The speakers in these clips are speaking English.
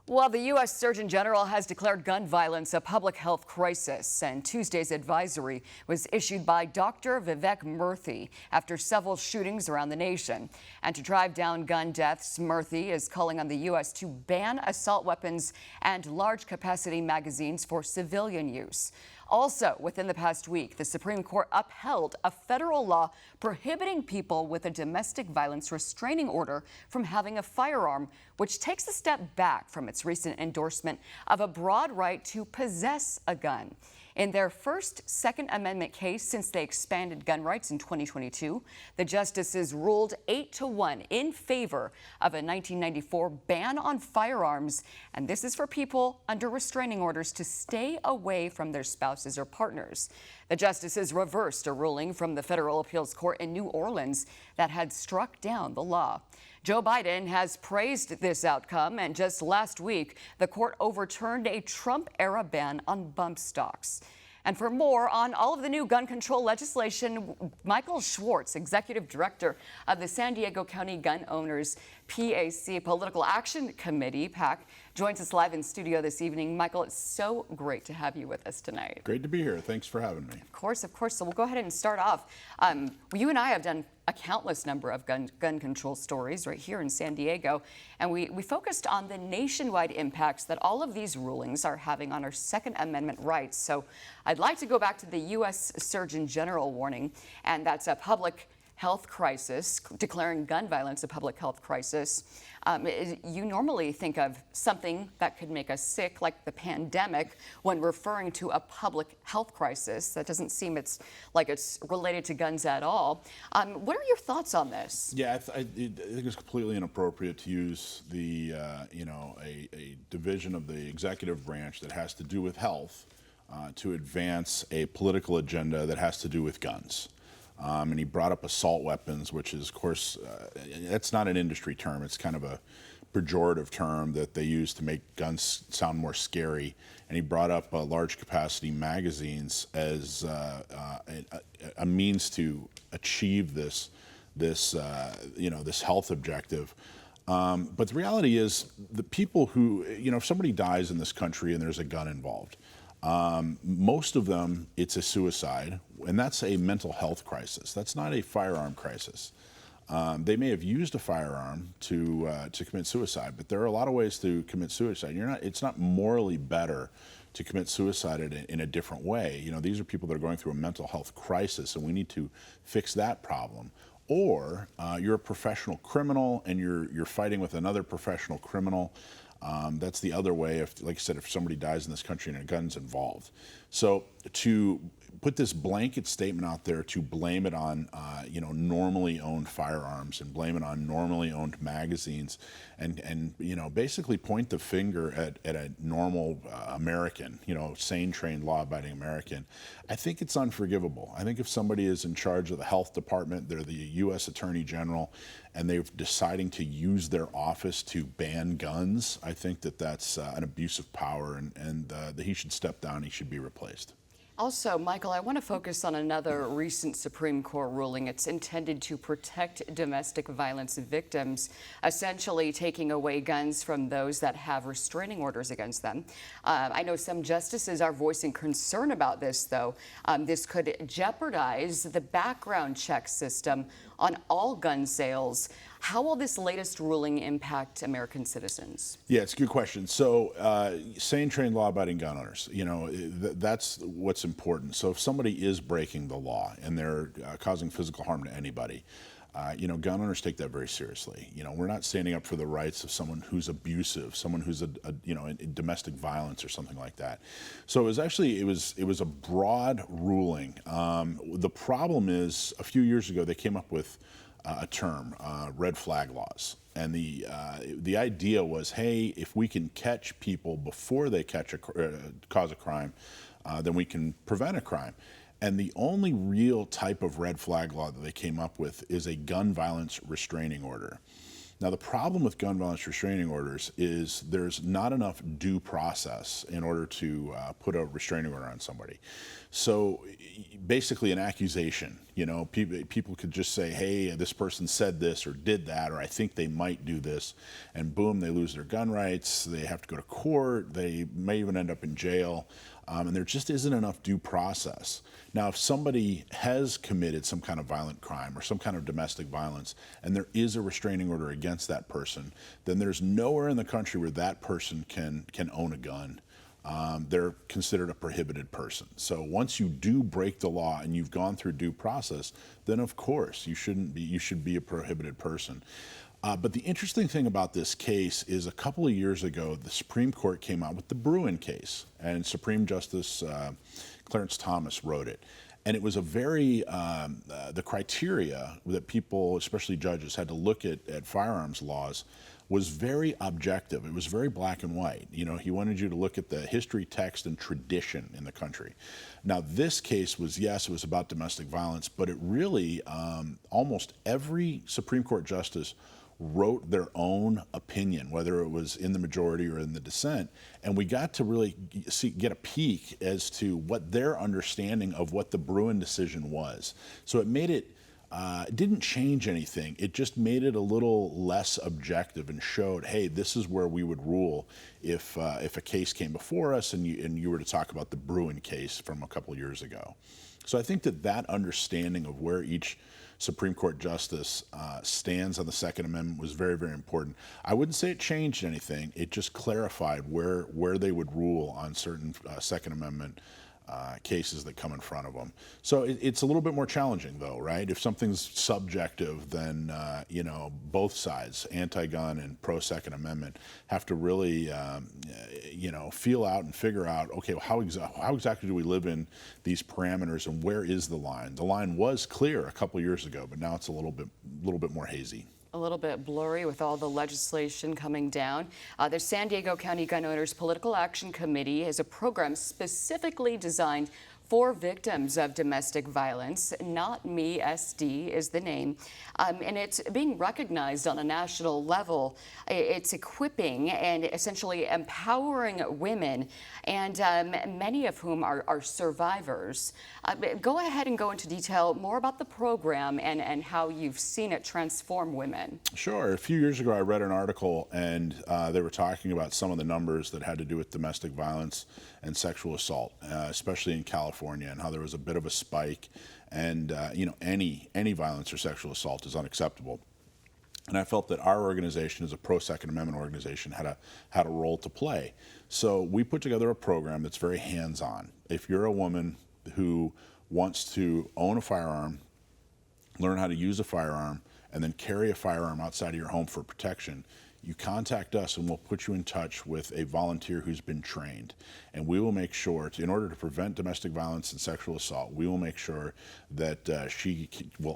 Well, the U.S. Surgeon General has declared gun violence a public health crisis, and Tuesday's advisory was issued by Dr. Vivek Murthy after several shootings around the nation. And to drive down gun deaths, Murthy is calling on the U.S. to ban assault weapons and large-capacity magazines for civilian use. Also, within the past week, the Supreme Court upheld a federal law prohibiting people with a domestic violence restraining order from having a firearm, which takes a step back from its recent endorsement of a broad right to possess a gun. In their first Second Amendment case since they expanded gun rights in 2022, the justices ruled 8-1 in favor of a 1994 ban on firearms, and this is for people under restraining orders to stay away from their spouses or partners. The justices reversed a ruling from the Federal Appeals Court in New Orleans that had struck down the law. Joe Biden has praised this outcome, and just last week, the court overturned a Trump-era ban on bump stocks. And for more on all of the new gun control legislation, Michael Schwartz, Executive Director of the San Diego County Gun Owners PAC Political Action Committee, PAC, joins us live in studio this evening. Michael, it's so great to have you with us tonight. Great to be here. Thanks for having me. Of course, of course. So we'll go ahead and start off. You and I have done a countless number of gun control stories right here in San Diego, and we focused on the nationwide impacts that all of these rulings are having on our Second Amendment rights. So I'd like to go back to the U.S. Surgeon General warning, and that's a public health crisis, declaring gun violence a public health crisis. You normally think of something that could make us sick, like the pandemic, when referring to a public health crisis. That doesn't seem like it's related to guns at all. What are your thoughts on this? Yeah, I think it's completely inappropriate to use the, a division of the executive branch that has to do with health to advance a political agenda that has to do with guns. And he brought up assault weapons, which is, of course, that's not an industry term. It's kind of a pejorative term that they use to make guns sound more scary. And he brought up large capacity magazines as a means to achieve this health objective. But the reality is, the people who, if somebody dies in this country and there's a gun involved, most of them, it's a suicide, and that's a mental health crisis. That's not a firearm crisis. They may have used a firearm to commit suicide, but there are a lot of ways to commit suicide. It's not morally better to commit suicide in a different way. These are people that are going through a mental health crisis, and we need to fix that problem. Or you're a professional criminal, and you're fighting with another professional criminal. That's the other way, like I said, if somebody dies in this country and a gun's involved. So to put this blanket statement out there to blame it on, normally owned firearms and blame it on normally owned magazines and basically point the finger at a normal American, sane, trained, law-abiding American, I think it's unforgivable. I think if somebody is in charge of the health department, they're the U.S. Attorney General, and they're deciding to use their office to ban guns, I think that's an abuse of power, and that he should step down, he should be replaced. Also, Michael, I want to focus on another recent Supreme Court ruling. It's intended to protect domestic violence victims, essentially taking away guns from those that have restraining orders against them. I know some justices are voicing concern about this, though. This could jeopardize the background check system on all gun sales. How will this latest ruling impact American citizens? Yeah, it's a good question. So, sane, trained, law-abiding gun owners, that's what's important. So if somebody is breaking the law and they're causing physical harm to anybody, gun owners take that very seriously. We're not standing up for the rights of someone who's abusive, someone who's in domestic violence or something like that. So it was a broad ruling. The problem is, a few years ago they came up with a term, red flag laws. And the idea was, hey, if we can catch people before they cause a crime, then we can prevent a crime. And the only real type of red flag law that they came up with is a gun violence restraining order. Now, the problem with gun violence restraining orders is there's not enough due process in order to put a restraining order on somebody. So basically an accusation, You know, people could just say, hey, this person said this or did that, or I think they might do this, and boom, they lose their gun rights, they have to go to court, they may even end up in jail, and there just isn't enough due process. Now, if somebody has committed some kind of violent crime or some kind of domestic violence, and there is a restraining order against that person, then there's nowhere in the country where that person can own a gun. They're considered a prohibited person. So once you do break the law and you've gone through due process, then of course you should be a prohibited person. But the interesting thing about this case is a couple of years ago, the Supreme Court came out with the Bruen case, and Supreme Justice Clarence Thomas wrote it. And it was a very, the criteria that people, especially judges, had to look at firearms laws was very objective. It was very black and white. You know, he wanted you to look at the history, text, and tradition in the country. Now, this case was, yes, it was about domestic violence, but it really, almost every Supreme Court justice wrote their own opinion, whether it was in the majority or in the dissent, and we got to really get a peek as to what their understanding of what the Bruen decision was. So it made it, it didn't change anything. It just made it a little less objective and showed, hey, this is where we would rule if a case came before us and you were to talk about the Bruen case from a couple years ago. So I think that understanding of where each Supreme Court justice stands on the Second Amendment was very, very important. I wouldn't say it changed anything. It just clarified where they would rule on certain Second Amendment cases that come in front of them. So it's a little bit more challenging, though, right? If something's subjective, then you know, both sides, anti-gun and pro-Second Amendment, have to really you know, feel out and figure out, okay, well, how exactly do we live in these parameters, and where is the line? The line was clear a couple years ago, but now it's a little bit more hazy. A little bit blurry with all the legislation coming down. The San Diego County Gun Owners Political Action Committee is a program specifically designed for victims of domestic violence. NOTMESD is the name, and it's being recognized on a national level. It's equipping and essentially empowering women, and many of whom are survivors. Go ahead and go into detail more about the program and how you've seen it transform women. Sure. A few years ago, I read an article, and they were talking about some of the numbers that had to do with domestic violence and sexual assault, especially in California, and how there was a bit of a spike, and you know, any violence or sexual assault is unacceptable. And I felt that our organization, as a pro-Second Amendment organization, had a role to play. So we put together a program that's very hands-on. If you're a woman who wants to own a firearm, learn how to use a firearm, and then carry a firearm outside of your home for protection, you contact us and we'll put you in touch with a volunteer who's been trained. And we will make sure, in order to prevent domestic violence and sexual assault, we will make sure that she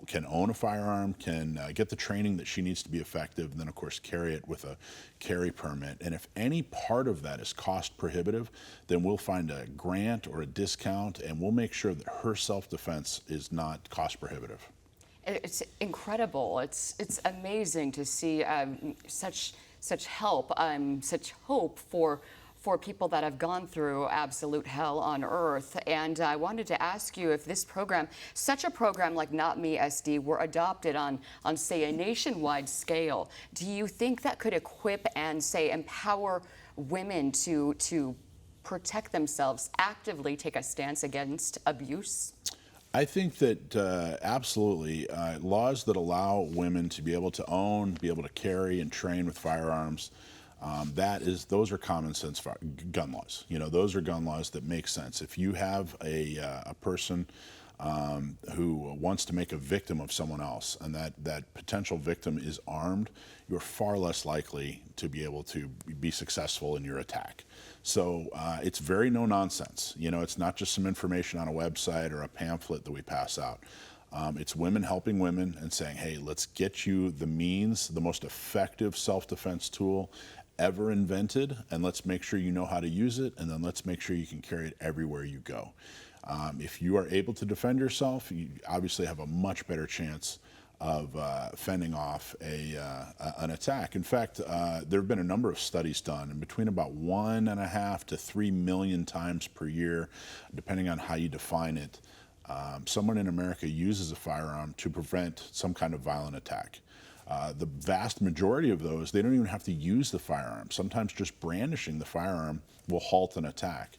can own a firearm, can get the training that she needs to be effective, and then of course carry it with a carry permit. And if any part of that is cost prohibitive, then we'll find a grant or a discount, and we'll make sure that her self-defense is not cost prohibitive. It's incredible. It's amazing to see such help, such hope for people that have gone through absolute hell on earth. And I wanted to ask you if this program, such a program like NOTMESD, were adopted on say a nationwide scale. Do you think that could equip and say empower women to protect themselves, actively take a stance against abuse? I think that absolutely, laws that allow women to be able to own, be able to carry and train with firearms, those are common sense gun laws. You know, those are gun laws that make sense. If you have a person who wants to make a victim of someone else, and that potential victim is armed, you're far less likely to be able to be successful in your attack. So it's very no nonsense. You know, it's not just some information on a website or a pamphlet that we pass out. It's women helping women and saying, hey, let's get you the means, the most effective self-defense tool ever invented, and let's make sure you know how to use it, and then let's make sure you can carry it everywhere you go. If you are able to defend yourself, you obviously have a much better chance of fending off an attack. In fact, there have been a number of studies done, and between about 1.5 to 3 million times per year, depending on how you define it, someone in America uses a firearm to prevent some kind of violent attack. The vast majority of those, they don't even have to use the firearm. Sometimes just brandishing the firearm will halt an attack.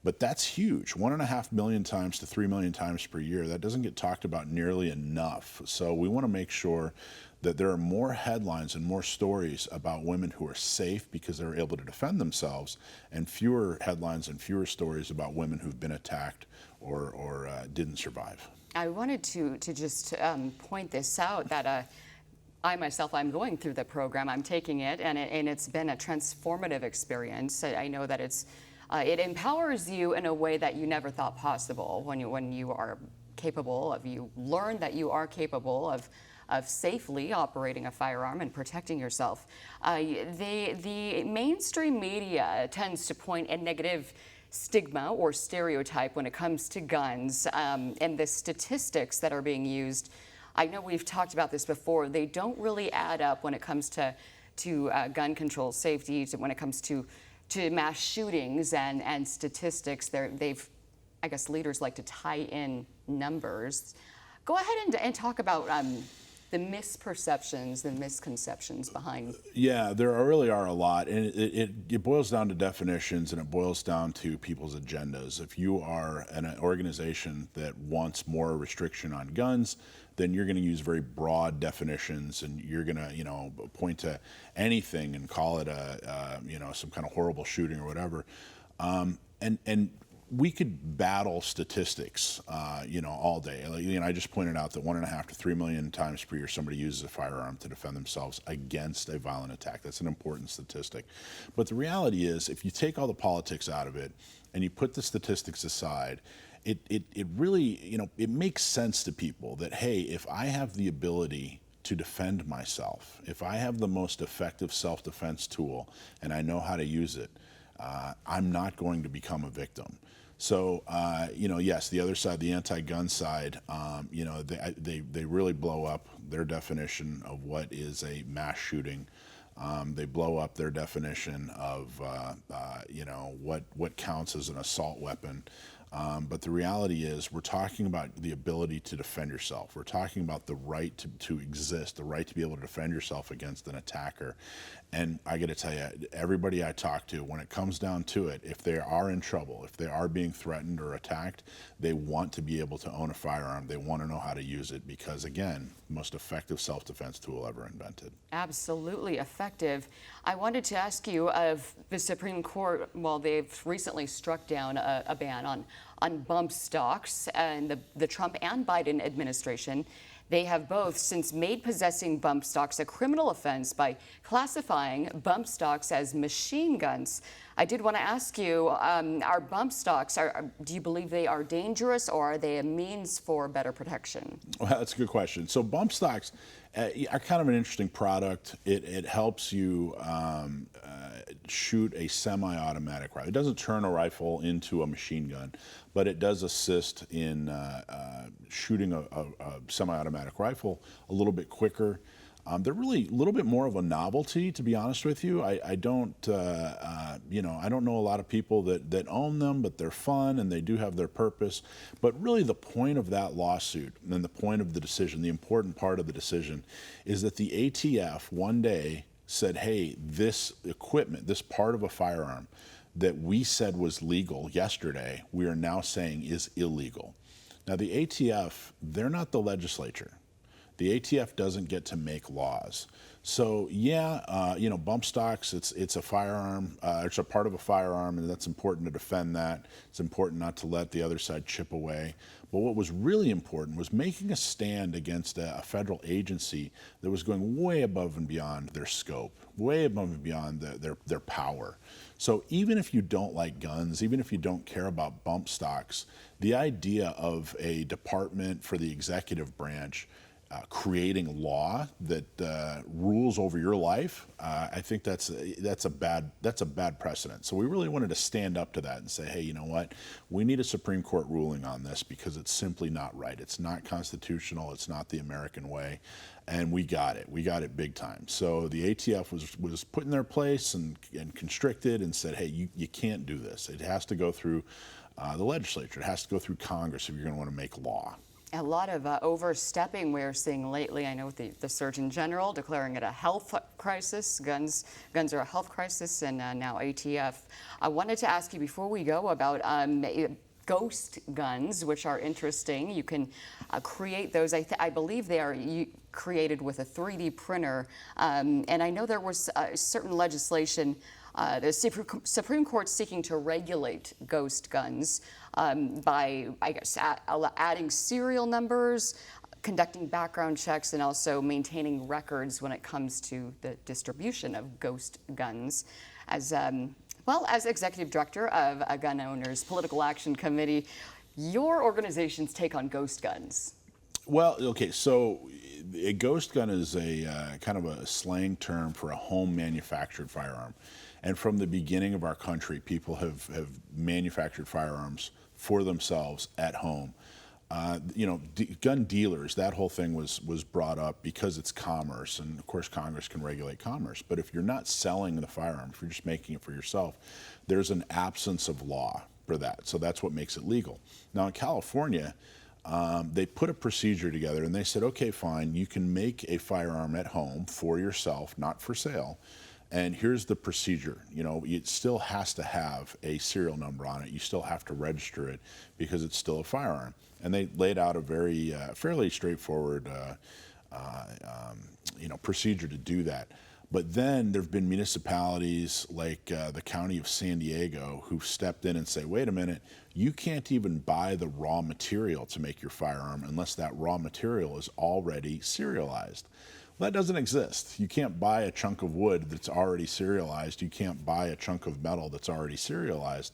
But that's huge. 1.5 million times to 3 million times per year. That doesn't get talked about nearly enough. So we want to make sure that there are more headlines and more stories about women who are safe because they're able to defend themselves, and fewer headlines and fewer stories about women who've been attacked or didn't survive. I wanted to just point this out that I myself, I'm going through the program, I'm taking it, and it's been a transformative experience. I know that it empowers you in a way that you never thought possible when you are capable of, you learn that you are capable of safely operating a firearm and protecting yourself. The mainstream media tends to point a negative stigma or stereotype when it comes to guns, and the statistics that are being used. I know we've talked about this before. They don't really add up when it comes to gun control safety, when it comes to mass shootings and statistics. I guess leaders like to tie in numbers. Go ahead and talk about the misperceptions and misconceptions behind. Yeah, there really are a lot, and it boils down to definitions, and it boils down to people's agendas. If you are an organization that wants more restriction on guns, then you're going to use very broad definitions, and you're going to, point to anything and call it some kind of horrible shooting or whatever. And we could battle statistics, all day. I just pointed out that 1.5 to 3 million times per year somebody uses a firearm to defend themselves against a violent attack. That's an important statistic. But the reality is, if you take all the politics out of it and you put the statistics aside, it really, it makes sense to people that, hey, if I have the ability to defend myself, if I have the most effective self-defense tool and I know how to use it, I'm not going to become a victim. So, yes, the other side, the anti-gun side, they really blow up their definition of what is a mass shooting. They blow up their definition of, what counts as an assault weapon. But the reality is, we're talking about the ability to defend yourself. We're talking about the right to exist, the right to be able to defend yourself against an attacker. And I got to tell you, everybody I talk to, when it comes down to it, if they are in trouble, if they are being threatened or attacked, they want to be able to own a firearm. They want to know how to use it because, again, most effective self-defense tool ever invented. Absolutely effective. I wanted to ask you of the Supreme Court, they've recently struck down a ban on bump stocks, and the Trump and Biden administration, they have both since made possessing bump stocks a criminal offense by classifying bump stocks as machine guns. I did want to ask you, are bump stocks, do you believe they are dangerous, or are they a means for better protection? Well, that's a good question. So bump stocks are kind of an interesting product. It helps you shoot a semi-automatic rifle. It doesn't turn a rifle into a machine gun, but it does assist in shooting a semi-automatic rifle a little bit quicker. They're really a little bit more of a novelty, to be honest with you. I don't know a lot of people that own them, but they're fun and they do have their purpose. But really the point of that lawsuit and the point of the decision, the important part of the decision, is that the ATF one day said, hey, this equipment, this part of a firearm that we said was legal yesterday, we are now saying is illegal. Now the ATF, they're not the legislature. The ATF doesn't get to make laws. So bump stocks, it's a firearm, it's a part of a firearm, and that's important to defend that. It's important not to let the other side chip away. But what was really important was making a stand against a federal agency that was going way above and beyond their scope, way above and beyond their power. So even if you don't like guns, even if you don't care about bump stocks, the idea of a department for the executive branch creating law that rules over your life, I think that's a bad precedent. So we really wanted to stand up to that and say, hey, you know what? We need a Supreme Court ruling on this because it's simply not right. It's not constitutional. It's not the American way. And we got it. We got it big time. So the ATF was put in their place and constricted and said, hey, you can't do this. It has to go through the legislature. It has to go through Congress if you're going to want to make law. A lot of overstepping we're seeing lately. I know the Surgeon General declaring it a health crisis. Guns are a health crisis, and now ATF. I wanted to ask you before we go about ghost guns, which are interesting. You can create those. I believe they are created with a 3D printer. And I know there was certain legislation, the Supreme Court seeking to regulate ghost guns by, I guess, adding serial numbers, conducting background checks, and also maintaining records when it comes to the distribution of ghost guns. As executive director of a Gun Owners Political Action Committee, your organization's take on ghost guns? Well, okay, so a ghost gun is a kind of a slang term for a home manufactured firearm. And from the beginning of our country, people have manufactured firearms for themselves at home. Gun dealers, that whole thing was brought up because it's commerce, and of course Congress can regulate commerce. But if you're not selling the firearm, if you're just making it for yourself, there's an absence of law for that. So that's what makes it legal. Now in California, they put a procedure together and they said, okay, fine, you can make a firearm at home for yourself, not for sale. And here's the procedure. It still has to have a serial number on it. You still have to register it because it's still a firearm. And they laid out a very fairly straightforward procedure to do that. But then there have been municipalities like the county of San Diego who've stepped in and say, wait a minute, you can't even buy the raw material to make your firearm unless that raw material is already serialized. Well, that doesn't exist. You can't buy a chunk of wood that's already serialized. You can't buy a chunk of metal that's already serialized.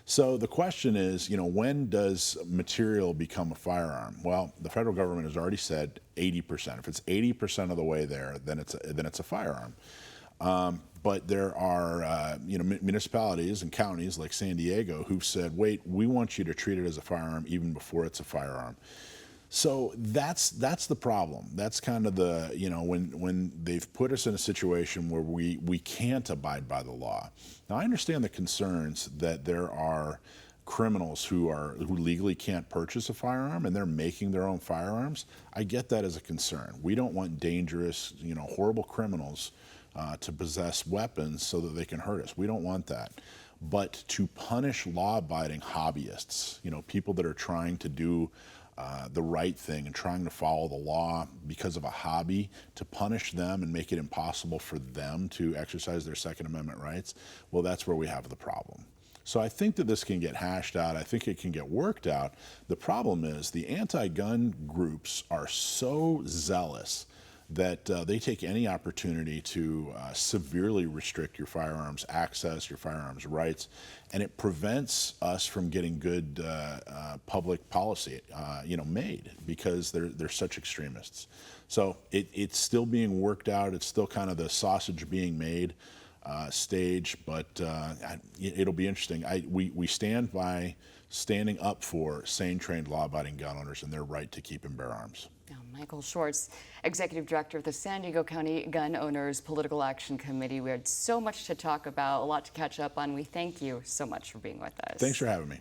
So the question is, when does material become a firearm? Well, the federal government has already said 80%. If it's 80% of the way there, then it's a firearm. But there are municipalities and counties like San Diego who've said, wait, we want you to treat it as a firearm even before it's a firearm. So that's the problem. That's kind of the, when they've put us in a situation where we can't abide by the law. Now, I understand the concerns that there are criminals who legally can't purchase a firearm and they're making their own firearms. I get that as a concern. We don't want dangerous, horrible criminals to possess weapons so that they can hurt us. We don't want that. But to punish law-abiding hobbyists, people that are trying to do the right thing and trying to follow the law because of a hobby, to punish them and make it impossible for them to exercise their Second Amendment rights, well, that's where we have the problem. So I think that this can get hashed out. I think it can get worked out. The problem is the anti-gun groups are so zealous that they take any opportunity to severely restrict your firearms access, your firearms rights, and it prevents us from getting good public policy, made because they're such extremists. So it's still being worked out. It's still kind of the sausage being made stage, but it'll be interesting. We stand by standing up for sane, trained, law-abiding gun owners and their right to keep and bear arms. Michael Schwartz, Executive Director of the San Diego County Gun Owners Political Action Committee. We had so much to talk about, a lot to catch up on. We thank you so much for being with us. Thanks for having me.